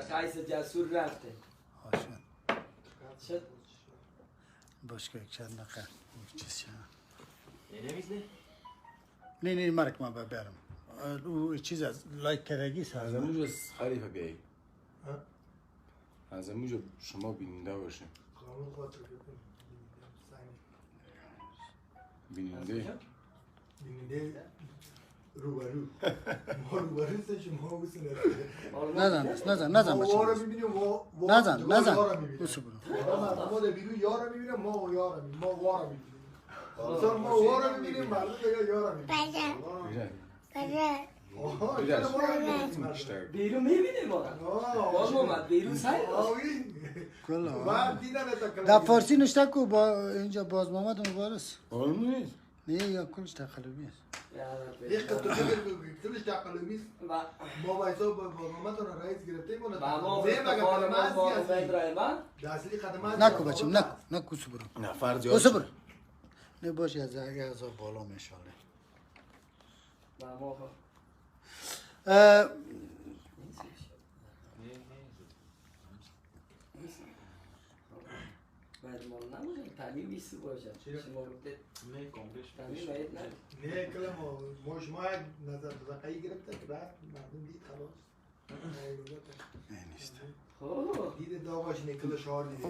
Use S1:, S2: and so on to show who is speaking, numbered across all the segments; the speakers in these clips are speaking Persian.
S1: قیس جسور رفته شد
S2: باش که چند نقه چیز شد
S1: نمیزنه؟
S2: نه مرک ما برم او چیز از لایک کردگی سر
S3: از امروز خلیفه بیایی از امروز شما بیننده باشین بیننده
S4: روبرو ما روبرو شما بسنه
S2: نزن
S4: ما رو میبینیم
S2: نزن اوسو برو
S4: ما در بیرون یارو میبینیم ما یارو میبینیم ما وارو میبینیم ما وارو میبینیم مردم دیگه یارو میبینیم
S1: بیرون میبینیم ما باز اومد بیرون سعی
S2: در فارسی نشته کو با اینجا باز محمد مبارز
S3: نیست
S2: نه یا کلش تقلبی است
S4: یک تو کلش تقلبی است ما وایسا با محمد رو رئیس گرفتیم
S1: ما
S4: اصلی خدمات
S2: نکو بچم نکو اوسو برو
S3: نه فرض
S2: اوسو برو نه باش از بالا میشاله
S1: باید مال نباشه تعمیر بیستی باشه شما بودید نه کاملش تعمیر باید نه
S4: نه کلم ما شما نظر تزقایی گرفته که بعد مردم دید خلاص
S2: نیست
S4: دید داغاش نکل شعار دید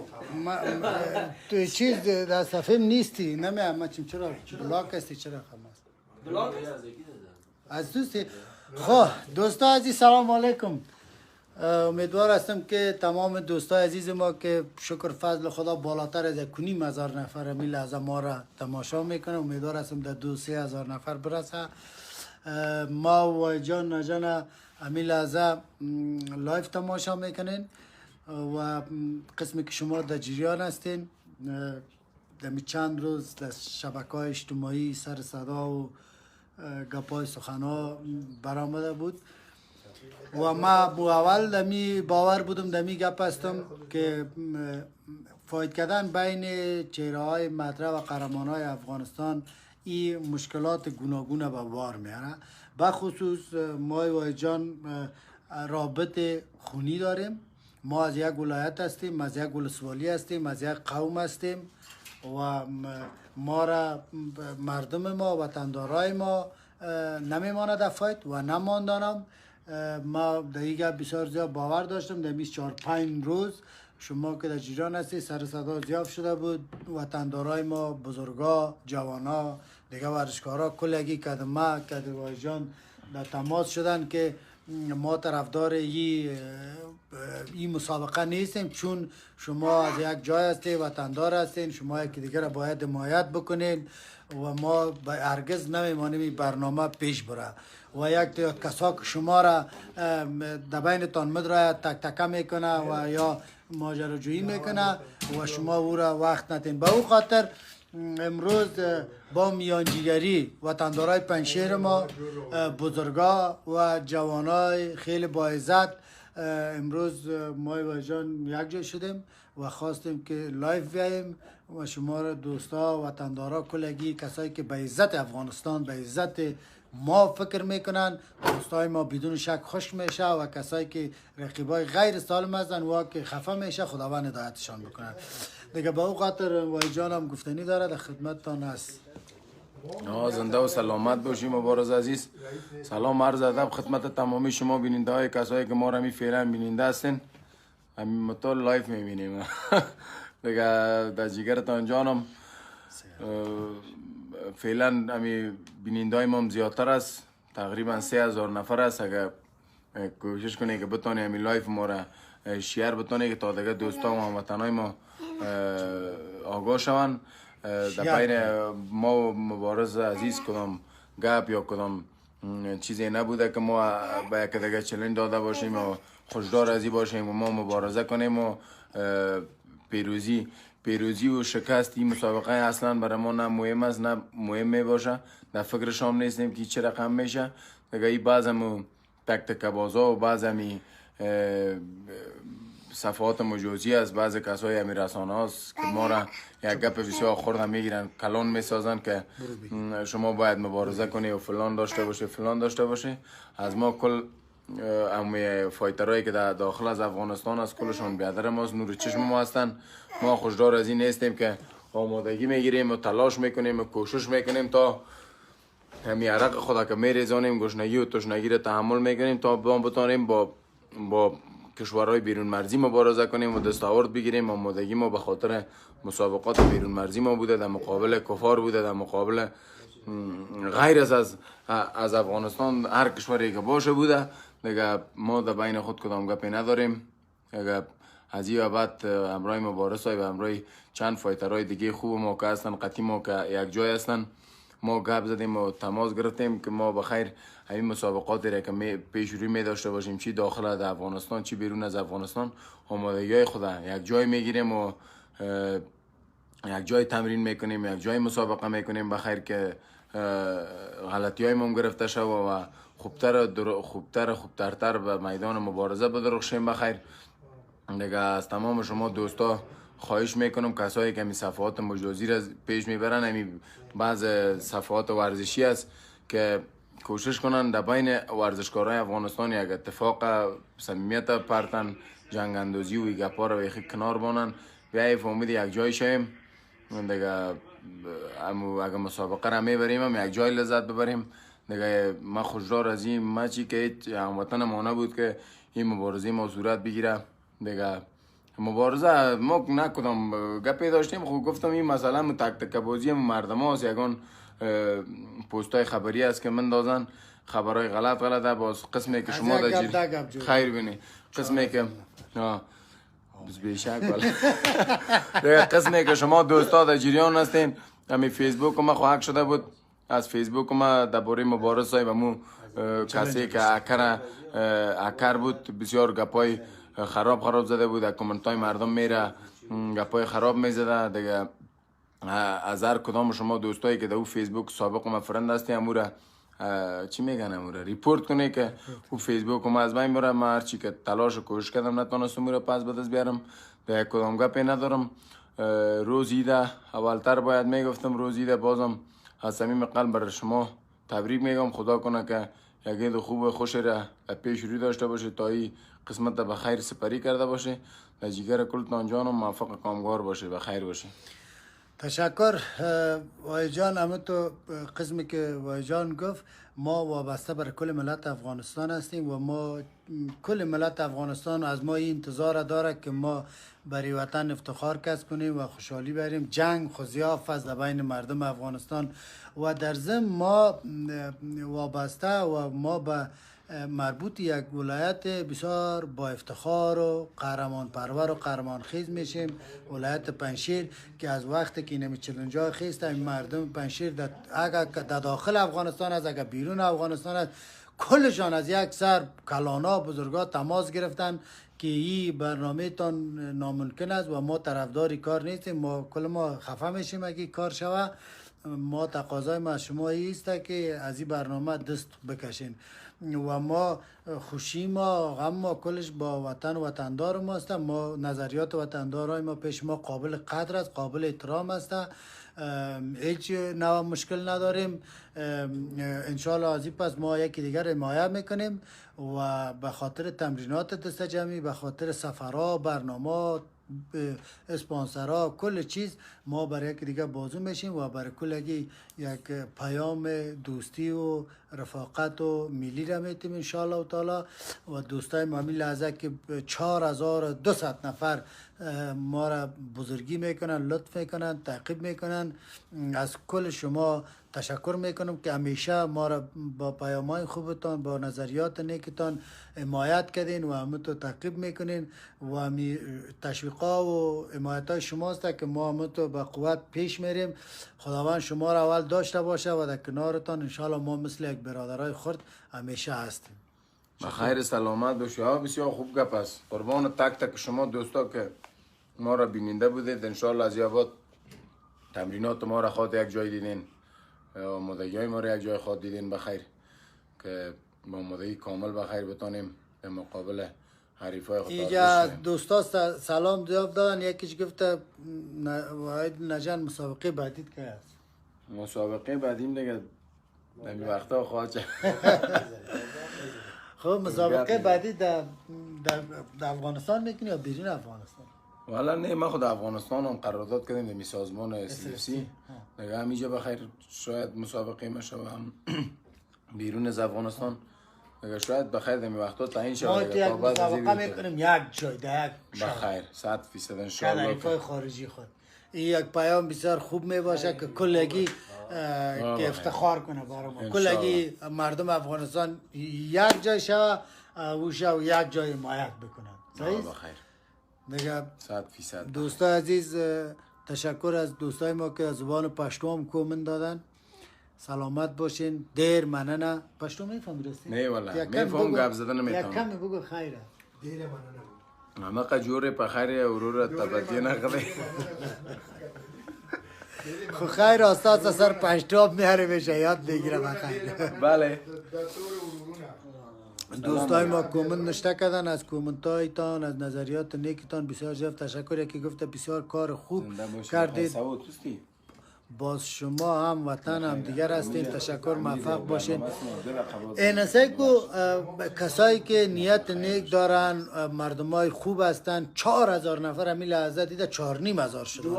S2: تو چیز در صفحه نیستی نمیام ما چرا بلاک هستی چرا خماست
S1: بلاک
S2: از دوستی خب دوستا عزیز سلام علیکم امیدوار هستم که تمام دوستای عزیز ما که شکر فضل خدا بالاتر از 1,500,000 نفر امی لحظه ما را تماشا میکنه امیدوار هستم در 2-3 هزار نفر برسه ما و جان نجان امی لحظه لایف تماشا میکنین و قسمی که شما در جریان هستین در چند روز در شبکه‌های اجتماعی سر صدا و گپای سخنا برآمده بود و ما اول دمی باور بودم دمی گپ هستم که فایت کردن بین چهره های مطرح و قهرمان های افغانستان این مشکلات گوناگون به بار میاره بخصوص ما و جان رابط خونی داریم ما از یک ولایت هستیم از یک ولسوالی هستیم از یک قوم هستیم و ما را مردم ما وطندارای ما نمیماند فایت و نماندانم ما در دیگه بسیار زیاد باور داشتم در 24-5 روز شما که در جریان هستی سر صدا زیاد شده بود وطندارای ما بزرگا جوانا دیگه ورزشکارا کلگی کدما کدوای جان در تماس شدن که ما طرفدار این مسابقه نیستیم چون شما از یک جای هستید وطندار هستین شما یکی دیگر را باید حمایت بکنین و ما هرگز نمیمانیم برنامه پیش بره و یک کسا که شما را در بینتان مدرای تک تکه میکنه و یا ماجراجویی میکنه و شما او را وقت نتین به او خاطر امروز با میانجیگری وطندارای پنشیر ما بزرگا و جوانای خیلی با عزت امروز ما و جان یک جا شدیم و خواستیم که لایف بیاییم و شما را دوستا وطندارا کلگی کسایی که به عزت افغانستان به عزت ما فکر میکنن دوستای ما بدون شک خوش میشه و کسایی که رقیبای غیر سالم هستن و که خفه میشه خداوند هدایتشان بکنن دیگه به او خاطر وای جانم گفتنی داره در خدمتتان هست
S3: زنده و سلامت باشیم مبارز عزیز سلام عرض ادب خدمت تمامی شما بیننده های کسایی که ما را می فعلا بیننده هستین همین مطال لایف میبینیم دیگه در جیگرتان جانم فعلا همی بیننده های ما زیادتر است تقریبا 3,000 نفر است اگر کوشش کنه که بتونه همی لایف ما را شیر بتونه که تا دیگه دوستا و هموطنای ما آگاه شون در بین ما و مبارز عزیز کدام گپ یا کدام چیزی نبوده که ما به یک دیگه چلنج داده باشیم و خوشدار ازی باشیم و ما مبارزه کنیم و پیروزی و شکست این مسابقه اصلا برای ما نه مهم است نه مهم می باشه در فکر شام نیستیم که چه رقم میشه دیگه این بعض همون تک تک بازا و بعض همی صفحات مجازی از بعض کسای همی رسانه هاست که ما را یک گپ بسیار خورده میگیرن کلان میسازن که شما باید مبارزه کنی و فلان داشته باشه از ما کل همه فایترهایی که در داخل از افغانستان از کلشان بیادر ماست، نور چشم ما هستن. ما خوشدار از این نیستیم که آمادگی میگیریم و تلاش میکنیم و کوشش میکنیم تا همین عرق خدا که میریزانیم، گشنگی و تشنگی را تحمل میکنیم تا بتانیم با کشورهای بیرون مرزی مبارزه کنیم و دستاورد بگیریم. آمادگی ما به خاطر مسابقات بیرون مرزی ما بوده، در مقابل کفار بوده، در مقابل غیر از افغانستان هر کشوری که باشه بوده. دیگه ما در بین خود کدام گپی نداریم. دیگه از این بعد همراه مبارز های و همراه چند فایترهای دیگه خوب ما که هستن، قطعی ما که یک جای هستن، ما گپ زدیم و تماس گرفتیم که ما بخیر همین مسابقاتی را که پیش روی می داشته باشیم، چی داخل از افغانستان چی بیرون از افغانستان، آمادگی های خدا یک جای میگیریم و یک جای تمرین میکنیم، یک جای مسابقه میکنیم بخیر که غلطی های ما گرفته شد و خوبترتر به میدان مبارزه بدرخشیم بخیر. دیگه از تمام شما دوستا خواهش میکنم کسایی که می صفحات مجازی را پیش میبرن، همین بعض صفحات ورزشی است که کوشش کنن در بین ورزشکارای افغانستان یک اتفاق صمیمیت پرتن، جنگ اندازی و گپا رو یخی کنار بانن، بیایی فهمید یک جای شیم دیگه. اگه مسابقه را میبریم هم یک جای لذت ببریم دیگه. ما خوشدار از این مچی که هیچ هموطن ما نبود که این مبارزه ما صورت بگیره دیگه. مبارزه ما نکدام گپی داشتیم، خب گفتم این مثلا تک بازی مردم هاست، یگان پوستای خبری است که من دازن خبرهای غلطه. باز قسمی که شما در خیر بینی، قسمی که قسمی که شما دوستا در جریان هستین، همین فیسبوک ما خواهد شده بود. از فیسبوک ما درباره مبارزه های و مو کسی که اکر بود بسیار گپای خراب زده بود، در کامنت های مردم میره گپای خراب میزده دیگه. از هر کدام شما دوستایی که در او فیسبوک سابق ما فرند هستی اموره چی میگن اموره ریپورت کنه که او فیسبوک ما از بین بره. ما هرچی که تلاش و کوشش کردم نتونستم اموره پس به دست بیارم دیگه. کدام گپی ندارم. روز ایده اولتر باید میگفتم، روز ایده بازم از صمیم قلب بر شما تبریک میگم. خدا کنه که یک عید خوب خوش را پیش روی داشته باشه تا این قسمت به خیر سپری کرده باشه. در جگر کلتان جانم موفق کامگار باشه، به خیر باشه.
S2: تشکر وای جان. اما تو قسمی که وای جان گفت، ما وابسته بر کل ملت افغانستان هستیم و ما کل ملت افغانستان از ما این انتظار داره که ما برای وطن افتخار کسب کنیم و خوشحالی بریم. جنگ خزیاف است در بین مردم افغانستان و در ضمن ما وابسته و ما به مربوط یک ولایت بسیار با افتخار و قهرمان پرور و قهرمان خیز میشیم، ولایت پنجشیر که از وقتی که اینمی چلنجا خیست این مردم پنجشیر اگر در داخل افغانستان است اگر بیرون افغانستان است کلشان از یک سر کلانا بزرگا تماس گرفتن که این برنامه تان ناممکن است و ما طرفداری کار نیستیم. ما کل ما خفه میشیم اگه کار شوه. ما تقاضای ما از شما است که از این برنامه دست بکشین و ما خوشی ما غم ما کلش با وطن و وطندار ما است. ما نظریات وطندارای ما پیش ما قابل قدر است، قابل احترام است، هیچ نوع مشکل نداریم. انشالله از این پس ما یکی دیگر حمایت میکنیم و به خاطر تمرینات دست جمعی، به خاطر سفرها، برنامه، اسپانسرها، کل چیز ما برای یکی دیگه بازو میشیم و برای کل یک پیام دوستی و رفاقت و ملی را میتیم انشاءالله و تعالی. و دوستای ما همین لحظه که 4200 نفر ما را بزرگی میکنن، لطف میکنن، تعقیب میکنن، از کل شما تشکر میکنم که همیشه ما را با پیام‌های خوبتان، با نظریات نیکتان حمایت کردین و همتون تعقیب میکنین و همی تشویقا و حمایت‌های شماست که ما همتون با قوت پیش میریم. خداوند شما را اول داشته باشه و در کنارتان انشاءالله ما مثل یک برادرای خرد همیشه هستیم.
S3: بخیر سلامت باشی. بسیار خوب گپ است. قربان تک تک شما دوستا که ما را بیننده بودید. انشاءالله از یابد تمرینات ما را خواهد یک جای دیدین، آمادگی های ما را یک جای خواهد دیدین بخیر که با آمادگی کامل بخیر بتانیم به مقابل حریفای خود.
S2: اینجا دوستا سلام جواب دادن. یکیش گفته واحد نجان مسابقه بعدید که هست؟
S3: مسابقه بعدیم دیگه نمی وقتا خواهد شد.
S2: خب مسابقه بعدی در افغانستان میکنی یا بیرون افغانستان؟
S3: والا نه ما خود افغانستان هم قرارداد کردیم در سازمان SFC دیگه همیشه بخیر شاید مسابقه ما شود هم بیرون از افغانستان دیگه شاید بخیر در وقتا تعیین شود
S2: ما یک مسابقه میکنیم یک جای در یک
S3: بخیر 100% ان شاء الله
S2: کلایفای خارجی خود این یک پیام بسیار خوب می باشه که کلگی که افتخار کنه برای ما کلگی مردم افغانستان یک جای شوه و یک جای حمایت بکنن صحیح
S3: بخیر
S2: میگم
S3: 100%.
S2: دوستای عزیز تشکر از دوستای ما که از زبان پشتو هم کومن دادن سلامت باشین دیر مننه پشتو میفهم راستی
S3: نه والا میفهم گپ زدن نمیتونم
S2: یک کم بگو خیره
S4: دیر مننه
S3: اما قجور په خیر اورور تبدی نه کړی
S2: خو خیر استاد سر پشتوب میاره بشه یاد بگیره بخیر
S3: بله
S2: دوستای ما کومنت نشته کردن از کومنتایتان از نظریات نیکتان بسیار زیاد تشکر یکی گفته بسیار کار خوب کردید باز شما هم وطن هم دیگر هستین تشکر موفق باشین اینسه کو کسایی که نیت نیک دارن مردمای خوب هستن 4000 نفر همی لحظه دیده 4500 شده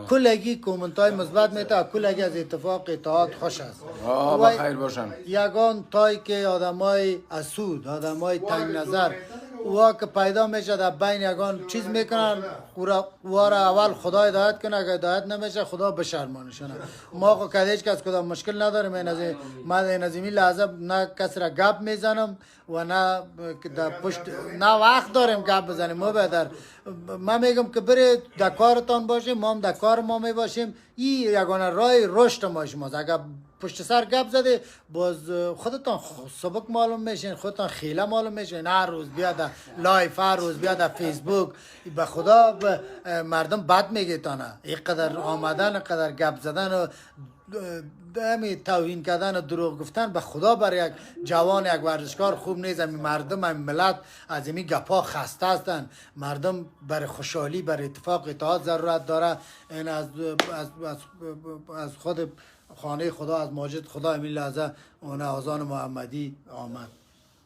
S2: کلگی کومنت های مثبت میته کلگی از اتفاق اتحاد خوش است
S3: بخیر باشن
S2: یگان تای که آدمای اسود آدمای تنگ نظر اوها که پیدا میشه در بین یگان چیز میکنن اوها اول خدا هدایت کنه اگر هدایت نمیشه خدا بشرمانشونه ما خو کدیش کس کدام مشکل نداریم من این از این لحظه نه کس را گپ میزنم و نه در پشت نه وقت داریم گپ بزنیم ما بهتر من میگم که برید در کارتان باشیم ما هم در کار ما می باشیم این یگانه راه رشد ما شماست اگر پشت سر گپ زده باز خودتان سبک معلوم میشین خودتان خیله معلوم میشین هر روز بیاد لایف هر روز بیاد فیسبوک به خدا مردم بد میگه تانه اینقدر آمدن اینقدر گپ زدن و دمی توهین کردن و دروغ گفتن به خدا برای یک جوان یک ورزشکار خوب نیست مردم هم ملت از این گپا خسته هستن مردم برای خوشحالی برای اتفاق اتحاد ضرورت داره این از خود خانه خدا از ماجد خدا همین لحظه اون آذان محمدی آمد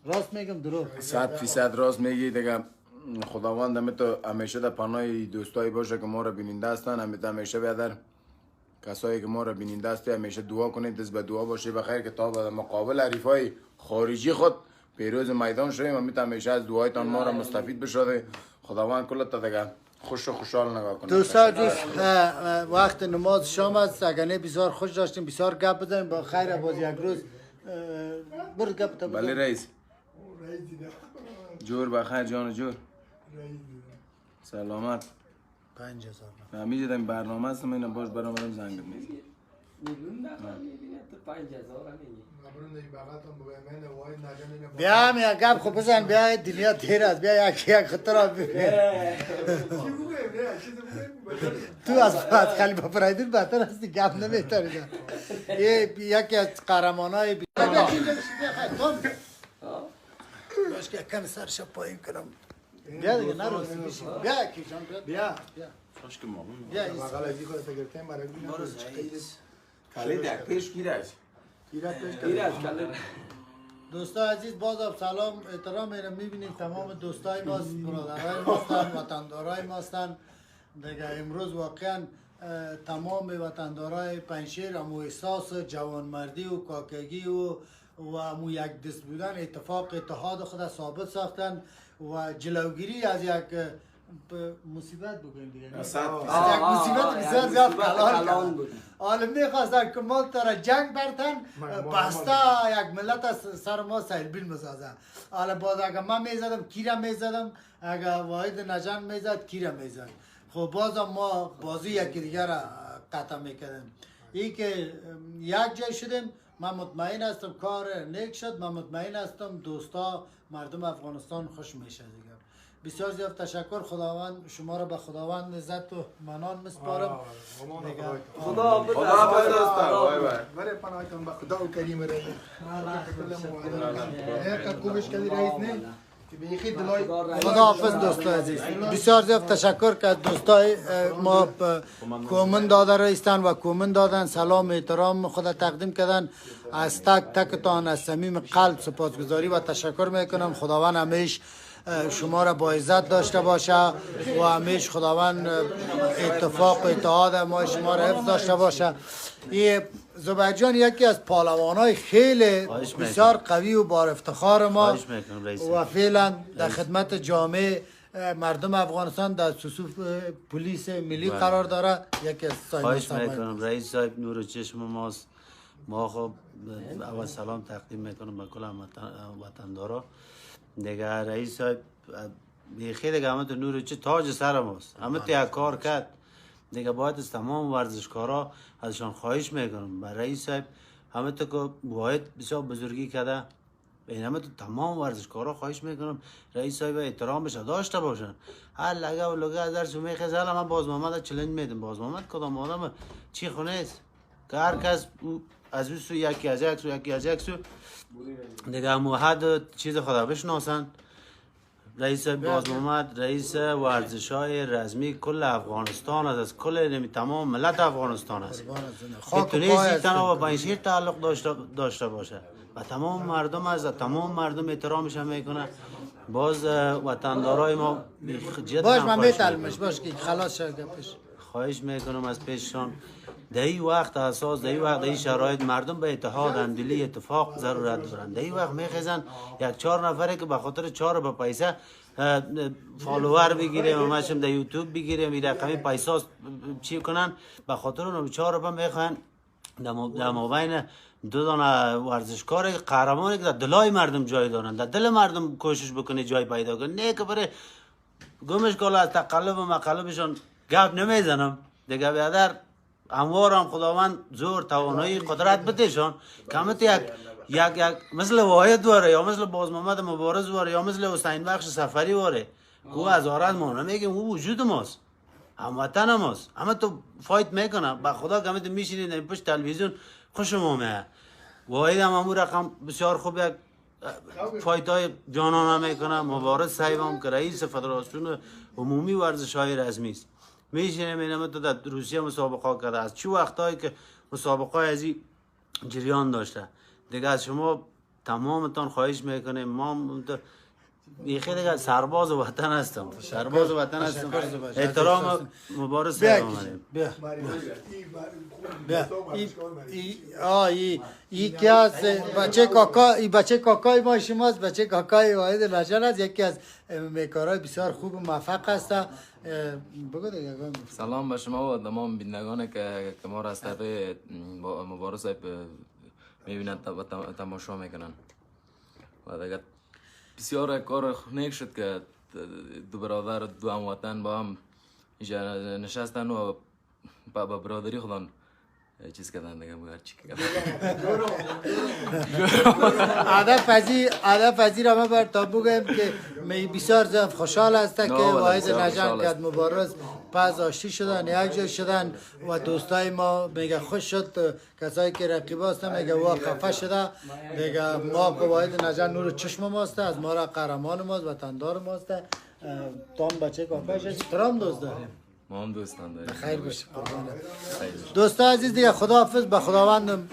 S2: راست میگم دروغ
S3: 100% راست میگی دیگه خداوند همیشه در پناه دوستایی باشه که ما را بیننده هستن همیشه بیادر کسایی که ما را بیننده هستی همیشه دعا کنید دست به دعا باشه بخیر که تا به مقابل حریفای خارجی خود پیروز میدان شویم همیشه از دعایتان ما را مستفید بشه خداوند کلت دیگه خوش و خوشحال نگاه کنید
S2: دوست وقت نماز شام است اگر بسیار خوش داشتیم بسیار گپ بزنیم با خیر باز یک روز برو گپ تا
S3: بله رئیس جور بخیر جان جور سلامت
S2: 5000
S3: همیشه در برنامه هستم اینا باش برام زنگ میزنم
S1: میلیون نفر میبینه تو 5000 میگی
S2: بیا می گپ خو بزن بیا دنیا تیر است بیا یک خطر تو از خلیفه فرایدین بهتر هستی گپ نمیتاری یکی از قهرمانای باش که کم سرش پایین کنم بیا دیگه نرو بیا کی جان بیا
S3: خوش که مامون
S2: بیا
S4: بغل از این خود تگرتیم برای
S3: کلی در پیش گیرش
S2: دوستان عزیز باز سلام احترام میبینید تمام دوستای ما برادرای ما هستن وطندارای ما هستن دیگه امروز واقعا تمام وطندارای پنجشیر همو احساس جوانمردی و کاکگی و همو یک دست بودن اتفاق اتحاد خود ثابت ساختن و جلوگیری از یک مصیبت بگویم دیگه از یک مصیبت بسیار زیاد کلان بود حالا میخواستن که ما تر جنگ برتن بسته یک ملت از سر ما سیلبین مسازن حالا باز اگر من میزدم کیره میزدم اگر واحد نجان میزد کیره میزد خب باز ما بازی یکی دیگر را قطع میکردیم این که یک جای شدیم من مطمئن هستم کار نیک شد من مطمئن هستم دوستا مردم افغانستان خوش میشه دیگه بسیار زیاد تشکر خداوند شما را به خداوند عزت و منان مسپارم
S1: خدا
S4: برای پناهتون به خدا و کریم رئیس کوبش کردی رئیس نه
S2: خدا حافظ دوستای عزیز بسیار زیاد تشکر که دوستای ما کومن داده رایستن و کومن دادن سلام احترام خدا تقدیم کردن از تک تکتان از صمیم قلب سپاسگزاری و تشکر میکنم. خداوند همیشه شما را با عزت داشته باشه و همیشه خداوند اتفاق و اتحاد ما شما را حفظ داشته باشه. این زبیر جان یکی از پهلوانای خیلی بسیار قوی و بار افتخار ما و فعلا در خدمت جامعه مردم افغانستان در صفوف پلیس ملی قرار داره. یکی از
S5: خواهش میکنم رئیس صاحب نور چشم ماست. ما خب اول سلام تقدیم میکنم به کل وطندارا دیگه. رئیس صاحب خیلی همه تو نور چه تاج سر ماست، همه تو یک کار کرد دیگه. باید از تمام ورزشکارا ازشان خواهش میکنم به رئیس صاحب همه تو که واحد بسیار بزرگی کرده، این همه تو تمام ورزشکارا خواهش میکنم رئیس صاحب احترامش داشته باشن. هر لگه و لگه از درس میخزه. من باز محمد چلنج میدم. باز محمد کدام آدم چی خونه است که هر کس از اون سو یکی از یک سو یکی از یک سو دیگه موحد چیز خدا بشناسن. رئیس باز محمد رئیس ورزش‌های رسمی کل افغانستان است، از کل تمام ملت افغانستان است. میتونی تنها با پنجشیر تعلق داشته باشه و تمام مردم از تمام مردم احترامش هم میکنه. باز وطندارای ما
S2: باش من میتلمش باش که خلاص شد گپش.
S5: خواهش میکنم از پیششان در این وقت اساس در این وقت در این شرایط مردم به اتحاد همدلی اتفاق ضرورت دارن. در این وقت میخزن یک 4 نفره که به خاطر 4 به پیسه فالوور بگیره و ماشم در یوتیوب بگیره می رقمی پیساست چی کنن به خاطر اون 4 به میخوان در مابین دو دانه ورزشکار قهرمانی که در دلای مردم جای دارن، در دل مردم کوشش بکنه جای پیدا کنه. نه که برای گمش کالا از تقلب و مقلبشان گپ نمیزنم دیگه. بیادر اموار هم خداوند زور توانایی قدرت بدهشان کمت یک مثل واحد واره یا مثل باز محمد مبارز واره یا مثل حسین بخش سفری واره که از آرد ما نمیگیم او وجود ماست، هموطن ماست. اما تو فایت میکنه به خدا کمت میشینید این پشت تلویزیون خوشم آمده. واحد هم امور رقم بسیار خوب یک فایت های جانانه میکنه. مبارز صاحب هم که رئیس فدراسیون عمومی ورزش های رسمی است. میشینم اینم تو در روسیه مسابقه کرده. از چه وقتایی که مسابقه از این جریان داشته دیگه از شما تمامتان خواهش میکنیم. ما خیلی سرباز وطن هستم، سرباز وطن هستم. احترام مبارز صاحب آمدیم.
S2: یکی از بچه کاکای ما شماست، بچه کاکای واحد نژاد است. یکی از میکارای بسیار خوب و موفق است. بگو دیگه.
S6: سلام به شما و تمام بینندگان که ما را از طرف مبارز صاحب میبینند و تماشا میکنن. و دیگه بسیار کار نیک شد که دو برادر دو هموطن با هم نشستن و با برادری خودان چیز کردن دیگه. مگر چی کردن
S2: عدد پذیر همه بر تا بگم که بسیار خوشحال است که واحد نژاد کرد مبارز پس آشتی شدن یک جای شدن و دوستای ما میگه خوش شد. کسایی که رقیب هستن میگه وا خفه شده دیگه. ما که واحد نژاد نور چشم ماست، از ما را قهرمان ماست، وطندار ماست. تام بچه کافش احترام دوست داریم.
S6: ما هم دوستان داریم.
S2: خیر باشه دوستا عزیز دیگه. خداحافظ. به خداوند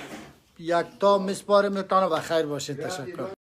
S2: یک تا میسپاریم. و خیر باشه. تشکر.